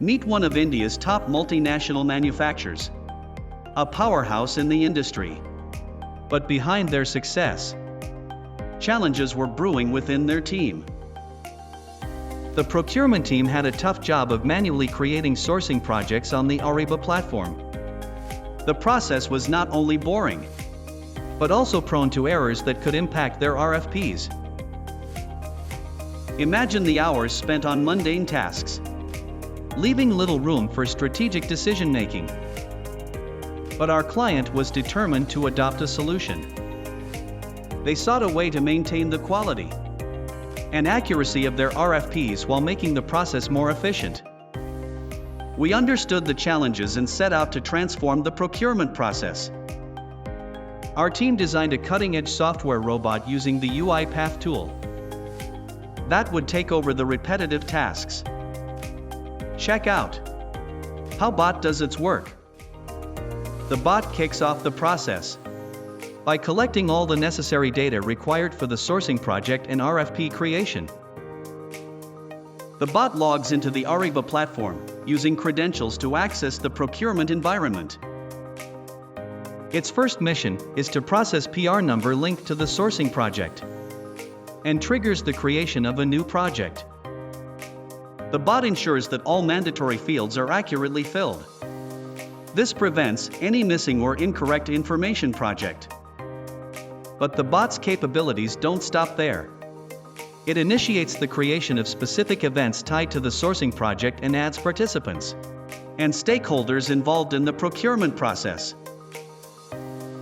Meet one of India's top multinational manufacturers, a powerhouse in the industry. But behind their success, challenges were brewing within their team. The procurement team had a tough job of manually creating sourcing projects on the Ariba platform. The process was not only boring, but also prone to errors that could impact their RFPs. Imagine the hours spent on mundane tasks, leaving little room for strategic decision-making. But our client was determined to adopt a solution. They sought a way to maintain the quality and accuracy of their RFPs while making the process more efficient. We understood the challenges and set out to transform the procurement process. Our team designed a cutting-edge software robot using the UiPath tool that would take over the repetitive tasks. Check out how bot does its work. The bot kicks off the process by collecting all the necessary data required for the sourcing project and RFP creation. The bot logs into the Ariba platform, using credentials to access the procurement environment. Its first mission is to process PR number linked to the sourcing project and triggers the creation of a new project. The bot ensures that all mandatory fields are accurately filled. This prevents any missing or incorrect information project. But the bot's capabilities don't stop there. It initiates the creation of specific events tied to the sourcing project and adds participants and stakeholders involved in the procurement process.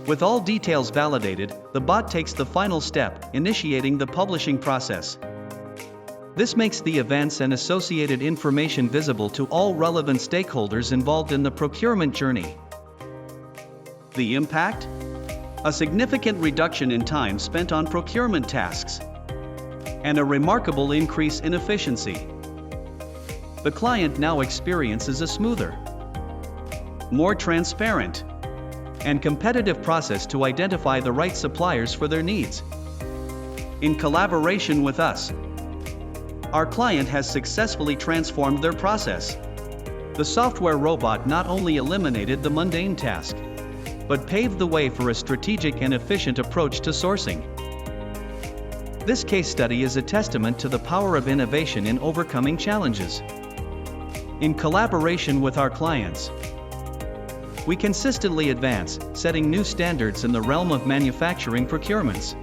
With all details validated, the bot takes the final step, initiating the publishing process. This makes the events and associated information visible to all relevant stakeholders involved in the procurement journey. The impact? A significant reduction in time spent on procurement tasks, and a remarkable increase in efficiency. The client now experiences a smoother, more transparent, and competitive process to identify the right suppliers for their needs. In collaboration with us, our client has successfully transformed their process. The software robot not only eliminated the mundane task, but paved the way for a strategic and efficient approach to sourcing. This case study is a testament to the power of innovation in overcoming challenges. In collaboration with our clients, we consistently advance, setting new standards in the realm of manufacturing procurements.